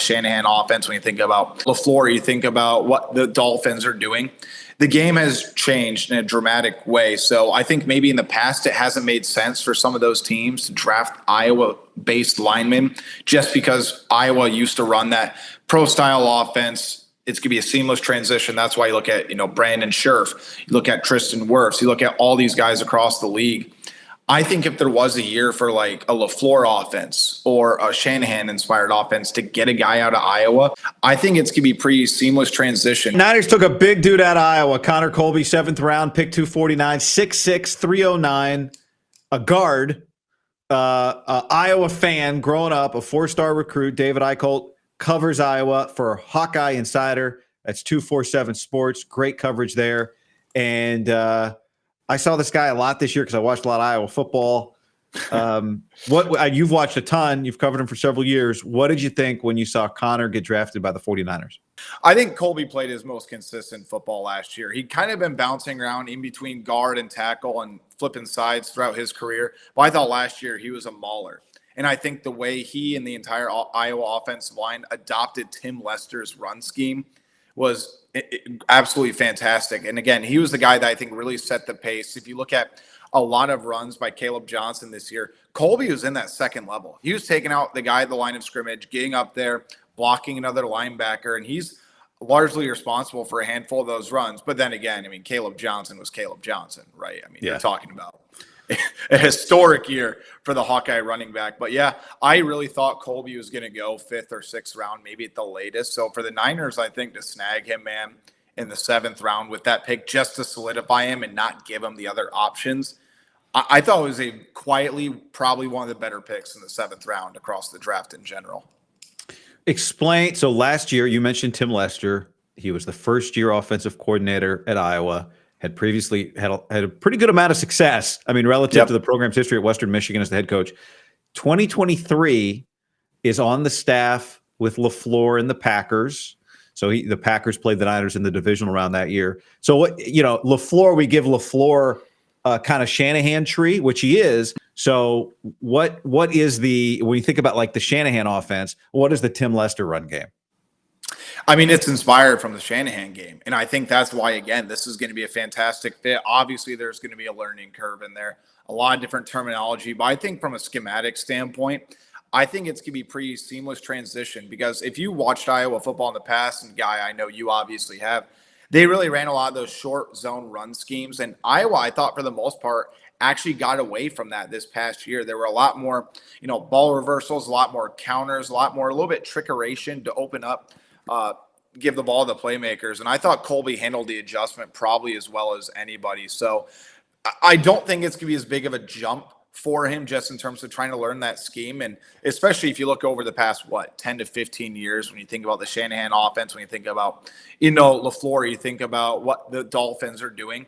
Shanahan offense, when you think about LaFleur, you think about what the Dolphins are doing. The game has changed in a dramatic way. So I think maybe in the past it hasn't made sense for some of those teams to draft Iowa-based linemen just because Iowa used to run that pro-style offense. It's going to be a seamless transition. That's why you look at, Brandon Scherf, you look at Tristan Wirfs, you look at all these guys across the league. I think if there was a year for like a LaFleur offense or a Shanahan-inspired offense to get a guy out of Iowa, I think it's going to be pretty seamless transition. Niners took a big dude out of Iowa. Connor Colby, 7th round, pick 249, 6'6", 309, a guard, Iowa fan growing up, a 4-star recruit. David Eickholt covers Iowa for Hawkeye Insider. That's 247 Sports. Great coverage there. And I saw this guy a lot this year because I watched a lot of Iowa football. You've watched a ton. You've covered him for several years. What did you think when you saw Connor get drafted by the 49ers? I think Colby played his most consistent football last year. He'd kind of been bouncing around in between guard and tackle and flipping sides throughout his career. But I thought last year he was a mauler. And I think the way he and the entire Iowa offensive line adopted Tim Lester's run scheme was absolutely fantastic. And again, he was the guy that I think really set the pace. If you look at a lot of runs by Caleb Johnson this year, Colby was in that second level. He was taking out the guy at the line of scrimmage, getting up there, blocking another linebacker, and he's largely responsible for a handful of those runs. But then again, Caleb Johnson was Caleb Johnson, right? You're talking about a historic year for the Hawkeye running back. But yeah, I really thought Colby was going to go 5th or 6th round, maybe at the latest. So for the Niners, I think to snag him, man, in the 7th round with that pick just to solidify him and not give him the other options, I thought it was quietly probably one of the better picks in the 7th round across the draft in general. Explain. So last year you mentioned Tim Lester. He was the first-year offensive coordinator at Iowa. Had previously had a pretty good amount of success. Relative to the program's history at Western Michigan as the head coach. 2023 is on the staff with LaFleur and the Packers. So the Packers played the Niners in the divisional round that year. So LaFleur, we give LaFleur kind of Shanahan tree, which he is. So what is when you think about like the Shanahan offense, what is the Tim Lester run game? It's inspired from the Shanahan game. And I think that's why, again, this is going to be a fantastic fit. Obviously, there's going to be a learning curve in there, a lot of different terminology. But I think from a schematic standpoint, I think it's going to be pretty seamless transition because if you watched Iowa football in the past, and Guy, I know you obviously have, they really ran a lot of those short zone run schemes. And Iowa, I thought for the most part, actually got away from that this past year. There were a lot more, ball reversals, a lot more counters, a little bit trickeration to open up, give the ball to the playmakers. And I thought Colby handled the adjustment probably as well as anybody. So I don't think it's going to be as big of a jump for him just in terms of trying to learn that scheme. And especially if you look over the past, 10 to 15 years, when you think about the Shanahan offense, when you think about, LaFleur, you think about what the Dolphins are doing.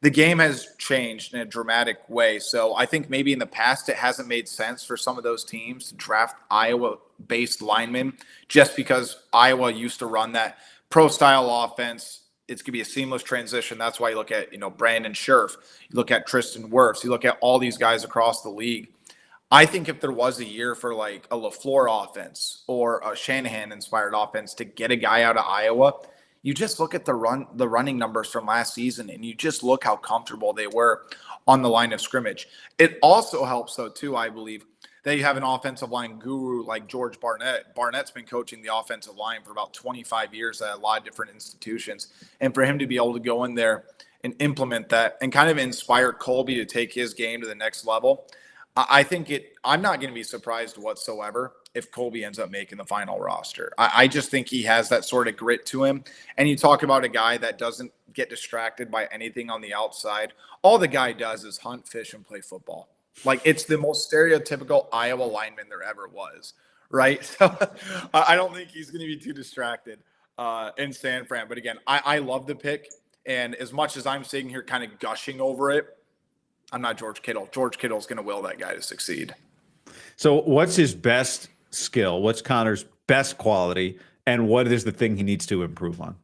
The game has changed in a dramatic way. So I think maybe in the past it hasn't made sense for some of those teams to draft Iowa-based linemen just because Iowa used to run that pro-style offense. It's going to be a seamless transition. That's why you look at, Brandon Scherf, you look at Tristan Wirfs, you look at all these guys across the league. I think if there was a year for like a LaFleur offense or a Shanahan-inspired offense to get a guy out of Iowa, you just look at the running numbers from last season, and you just look how comfortable they were on the line of scrimmage. It also helps, though, too, I believe, that you have an offensive line guru like George Barnett. Barnett's been coaching the offensive line for about 25 years at a lot of different institutions. And for him to be able to go in there and implement that and kind of inspire Colby to take his game to the next level, I'm not going to be surprised whatsoever if Colby ends up making the final roster. I just think he has that sort of grit to him. And you talk about a guy that doesn't get distracted by anything on the outside. All the guy does is hunt, fish, and play football. Like, it's the most stereotypical Iowa lineman there ever was, right? So I don't think he's going to be too distracted in San Fran. But again, I love the pick. And as much as I'm sitting here kind of gushing over it, I'm not George Kittle. George Kittle's going to will that guy to succeed. So what's his best skill? What's Connor's best quality? And what is the thing he needs to improve on?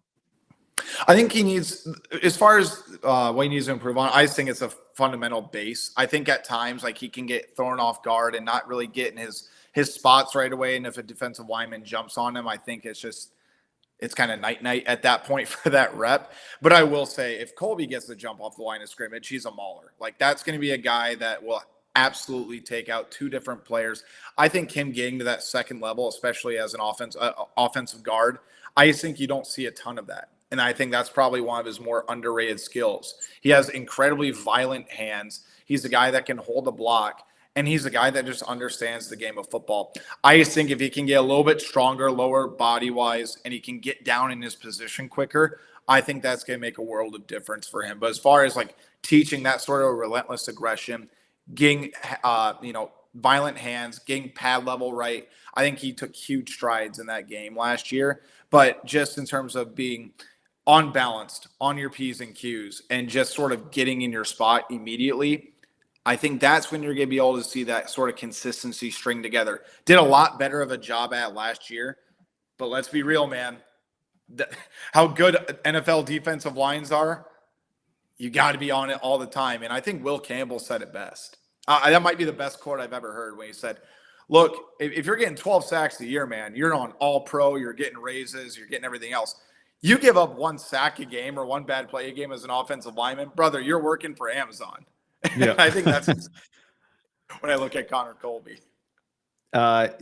I think he needs, as far as what he needs to improve on, I think it's a fundamental base. I think at times, like, he can get thrown off guard and not really get in his his spots right away. And if a defensive lineman jumps on him, I think it's kind of night at that point for that rep. But I will say, if Colby gets the jump off the line of scrimmage, he's a mauler. Like, that's going to be a guy that will absolutely take out two different players. I think him getting to that second level, especially as an offensive guard, I just think you don't see a ton of that. And I think that's probably one of his more underrated skills. He has incredibly violent hands. He's a guy that can hold a block, and he's a guy that just understands the game of football. I just think if he can get a little bit stronger, lower body-wise, and he can get down in his position quicker, I think that's going to make a world of difference for him. But as far as like teaching that sort of relentless aggression, getting violent hands, getting pad level right, I think he took huge strides in that game last year. But just in terms of being unbalanced on your P's and Q's and just sort of getting in your spot immediately, I think that's when you're going to be able to see that sort of consistency string together. Did a lot better of a job at last year, but let's be real, man. How good NFL defensive lines are, you got to be on it all the time. And I think Will Campbell said it best. That might be the best quote I've ever heard when he said, look, if you're getting 12 sacks a year, man, you're on all pro, you're getting raises, you're getting everything else. You give up one sack a game or one bad play a game as an offensive lineman, brother, you're working for Amazon. Yeah. I think that's when I look at Connor Colby.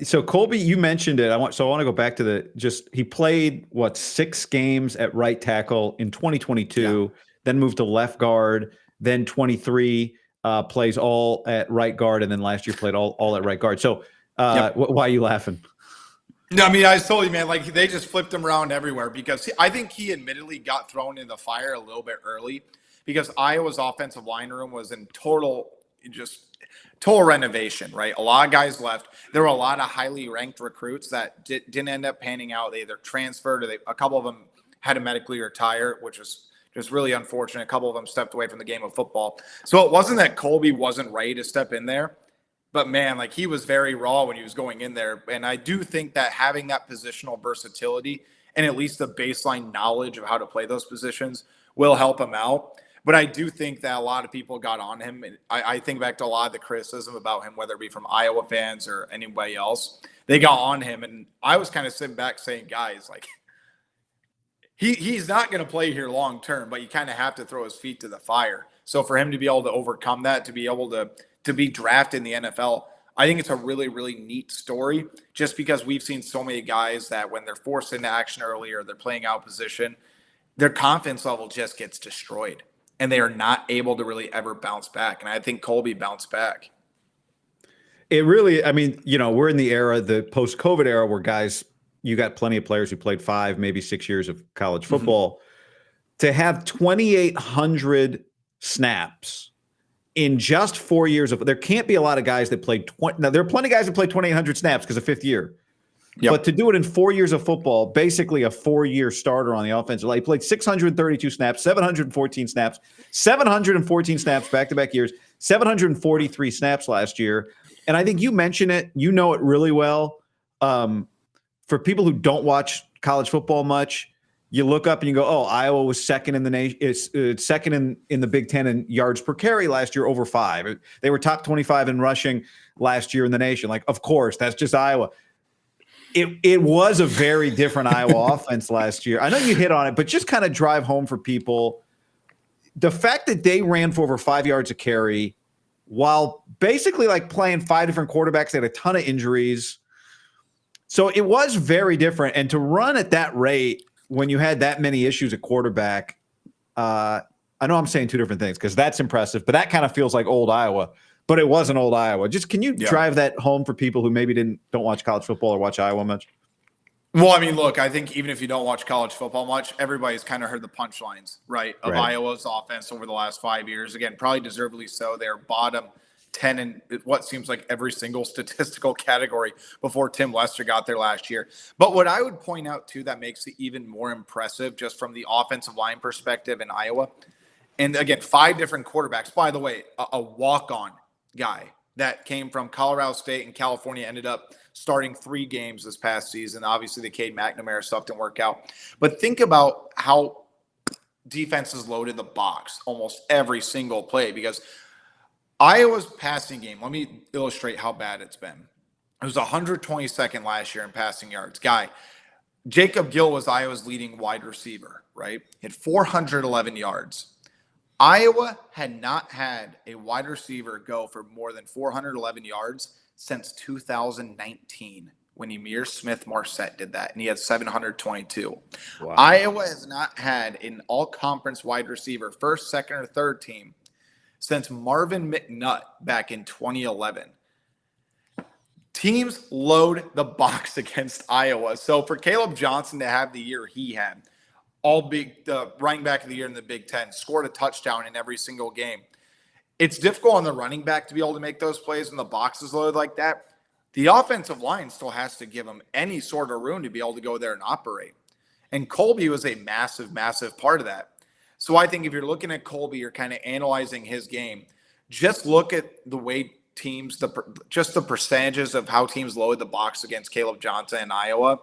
So Colby, you mentioned it. I want to go back to he played 6 games at right tackle in 2022, then moved to left guard, then 23 plays all at right guard, and then last year played all at right guard. So why are you laughing? No, I mean, I told you, man, like they just flipped him around everywhere because I think he admittedly got thrown in the fire a little bit early because Iowa's offensive line room was in total renovation, right? A lot of guys left. There were a lot of highly ranked recruits that didn't end up panning out. They either transferred or a couple of them had to medically retire, which was just really unfortunate. A couple of them stepped away from the game of football. So it wasn't that Colby wasn't ready to step in there. But, man, like he was very raw when he was going in there. And I do think that having that positional versatility and at least the baseline knowledge of how to play those positions will help him out. But I do think that a lot of people got on him. And I think back to a lot of the criticism about him, whether it be from Iowa fans or anybody else. They got on him. And I was kind of sitting back saying, guys, like he's not going to play here long term, but you kind of have to throw his feet to the fire. So for him to be able to overcome that, to be able to be drafted in the NFL, I think it's a really, really neat story just because we've seen so many guys that when they're forced into action early or they're playing out position, their confidence level just gets destroyed and they are not able to really ever bounce back. And I think Colby bounced back. It really, I mean, we're in the era, the post-COVID era where you got plenty of players who played 5, maybe 6 years of college football. Mm-hmm. To have 2,800 snaps in just 4 years there can't be a lot of guys that played 20. Now there are plenty of guys that played 2,800 snaps because of 5th year. Yep. But to do it in 4 years of football, basically a 4-year starter on the offensive line, he played 632 snaps, 714 snaps back-to-back years, 743 snaps last year. And I think you mentioned it, you know it really well. For people who don't watch college football much, you look up and you go, oh, Iowa was second in the nation. It's second in the Big Ten in yards per carry last year, over 5. They were top 25 in rushing last year in the nation. Like, of course, that's just Iowa. It was a very different Iowa offense last year. I know you hit on it, but just kind of drive home for people the fact that they ran for over 5 yards a carry while basically like playing 5 different quarterbacks. They had a ton of injuries. So it was very different. And to run at that rate when you had that many issues at quarterback, I know I'm saying 2 different things because that's impressive, but that kind of feels like old Iowa. But it wasn't old Iowa. Just can you drive that home for people who maybe don't watch college football or watch Iowa much? Well, I mean, look, I think even if you don't watch college football much, everybody's kind of heard the punchlines, right, of Iowa's offense over the last 5 years. Again, probably deservedly so. They're bottom 10 in what seems like every single statistical category before Tim Lester got there last year. But what I would point out, too, that makes it even more impressive just from the offensive line perspective in Iowa, and again, 5 different quarterbacks. By the way, a walk-on guy that came from Colorado State and California ended up starting 3 games this past season. Obviously, the Cade McNamara stuff didn't work out. But think about how defenses loaded the box almost every single play because Iowa's passing game, let me illustrate how bad it's been. It was 122nd last year in passing yards. Jacob Gill was Iowa's leading wide receiver, right? He had 411 yards. Iowa had not had a wide receiver go for more than 411 yards since 2019 when Emir Smith-Marset did that, and he had 722. Wow. Iowa has not had an all-conference wide receiver, first, second, or third team, since Marvin McNutt back in 2011. Teams load the box against Iowa. So for Caleb Johnson to have the year he had, running back of the year in the Big Ten, scored a touchdown in every single game. It's difficult on the running back to be able to make those plays when the box is loaded like that. The offensive line still has to give them any sort of room to be able to go there and operate. And Colby was a massive, massive part of that. So I think if you're looking at Colby, you're kind of analyzing his game. Just look at the way teams, just the percentages of how teams load the box against Caleb Johnson in Iowa,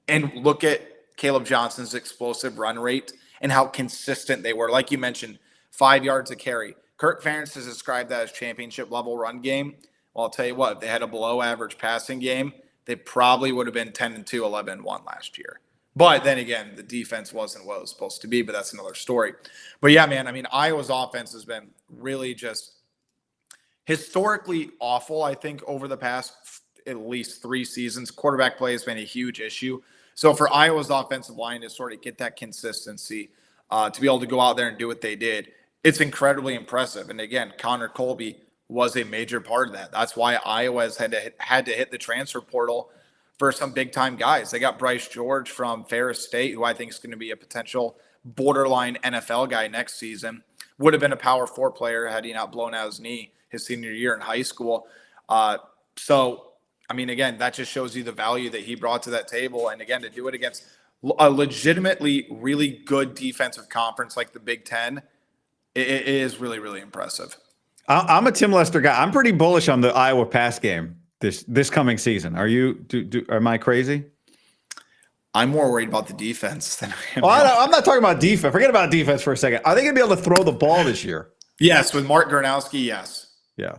and look at Caleb Johnson's explosive run rate and how consistent they were. Like you mentioned, 5 yards a carry. Kirk Ferentz has described that as championship level run game. Well, I'll tell you what, if they had a below average passing game, they probably would have been 10-2, 11-1 last year. But then again, the defense wasn't what it was supposed to be, but that's another story. But yeah, man, I mean, Iowa's offense has been really just historically awful, I think, over the past at least 3 seasons. Quarterback play has been a huge issue. So for Iowa's offensive line to sort of get that consistency, to be able to go out there and do what they did, it's incredibly impressive. And again, Connor Colby was a major part of that. That's why Iowa has had to hit the transfer portal for some big-time guys. They got Bryce George from Ferris State, who I think is going to be a potential borderline NFL guy next season. Would have been a Power 4 player had he not blown out his knee his senior year in high school. So, I mean, again, that just shows you the value that he brought to that table. And again, to do it against a legitimately really good defensive conference like the Big Ten, it is really, really impressive. I'm a Tim Lester guy. I'm pretty bullish on the Iowa pass game this coming season. Are you? Am I crazy? I'm more worried about the defense than I am. I'm not talking about defense. Forget about defense for a second. Are they going to be able to throw the ball this year? Yes, with Mark Gronowski, yes. Yeah.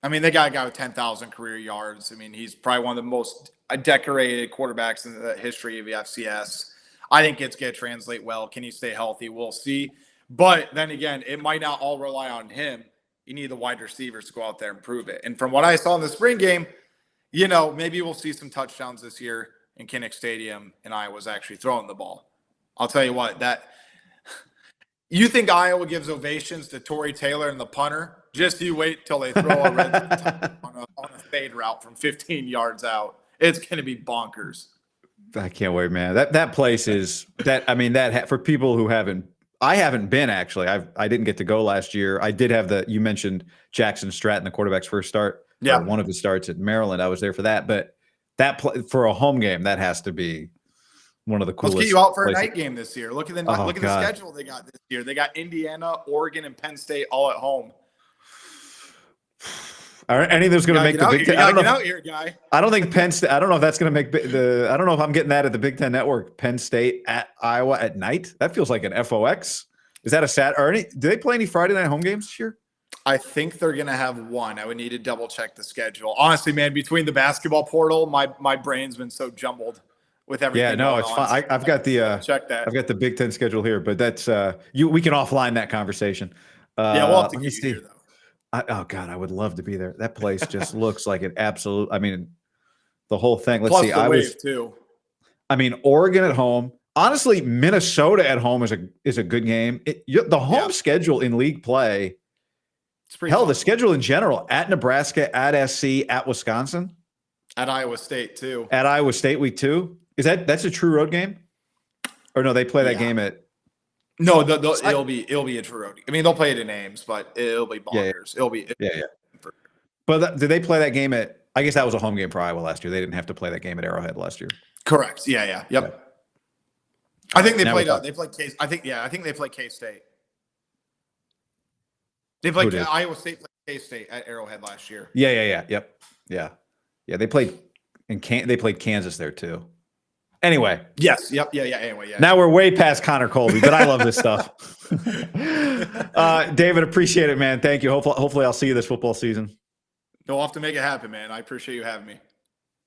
I mean, they got a guy with 10,000 career yards. I mean, he's probably one of the most decorated quarterbacks in the history of the FCS. I think it's going to translate well. Can he stay healthy? We'll see. But then again, it might not all rely on him. You need the wide receivers to go out there and prove it. And from what I saw in the spring game, maybe we'll see some touchdowns this year in Kinnick Stadium, and Iowa's actually throwing the ball. I'll tell you what, you think Iowa gives ovations to Torrey Taylor and the punter? Just you wait till they throw a red on a fade route from 15 yards out. It's going to be bonkers. I can't wait, man. That place is that. I mean, for people who I haven't been actually. I didn't get to go last year. I did have you mentioned Jackson Stratton, the quarterback's first start. Yeah, one of his starts at Maryland. I was there for that, but for a home game, that has to be one of the coolest. Let's get you out for a night game this year. Look at the God. schedule they got this year. They got Indiana, Oregon, and Penn State all at home. Are any of those going to make the Big Ten? Get out here, guy. I don't think Penn State. I don't know if that's going to make I don't know if I'm getting that at the Big Ten Network. Penn State at Iowa at night. That feels like an FOX. Is that a Saturday? Do they play any Friday night home games this year? I think they're going to have one. I would need to double check the schedule. Honestly, man, between the basketball portal, my brain's been so jumbled with everything. Yeah, no, it's fine. I've got the check that. I've got the Big Ten schedule here, but that's we can offline that conversation. We'll have to get you here, though. Oh God, I would love to be there. That place just looks like an absolute. I mean, the whole thing. Let's Plus see. The wave too. I mean, Oregon at home. Honestly, Minnesota at home is a good game. The home schedule in league play. It's pretty fun. The schedule in general at Nebraska, at SC, at Wisconsin, at Iowa State too. At Iowa State week 2. That's a true road game, or no? They play that game at. No, it'll be a true road. I mean, they'll play it in Ames, but it'll be bonkers. Yeah. It'll be. But did they play that game at? I guess that was a home game for Iowa last year. They didn't have to play that game at Arrowhead last year. Correct. Yeah. Yep. I think they played. They played K. I think they played K State. They played Iowa State. Played K State at Arrowhead last year. Yeah. Yep. Yeah. They played they played Kansas there too. Anyway. Yes. Yep. Yeah. Anyway. Yeah. Now we're way past Connor Colby, but I love this stuff. David, appreciate it, man. Thank you. Hopefully I'll see you this football season. We'll have to make it happen, man. I appreciate you having me.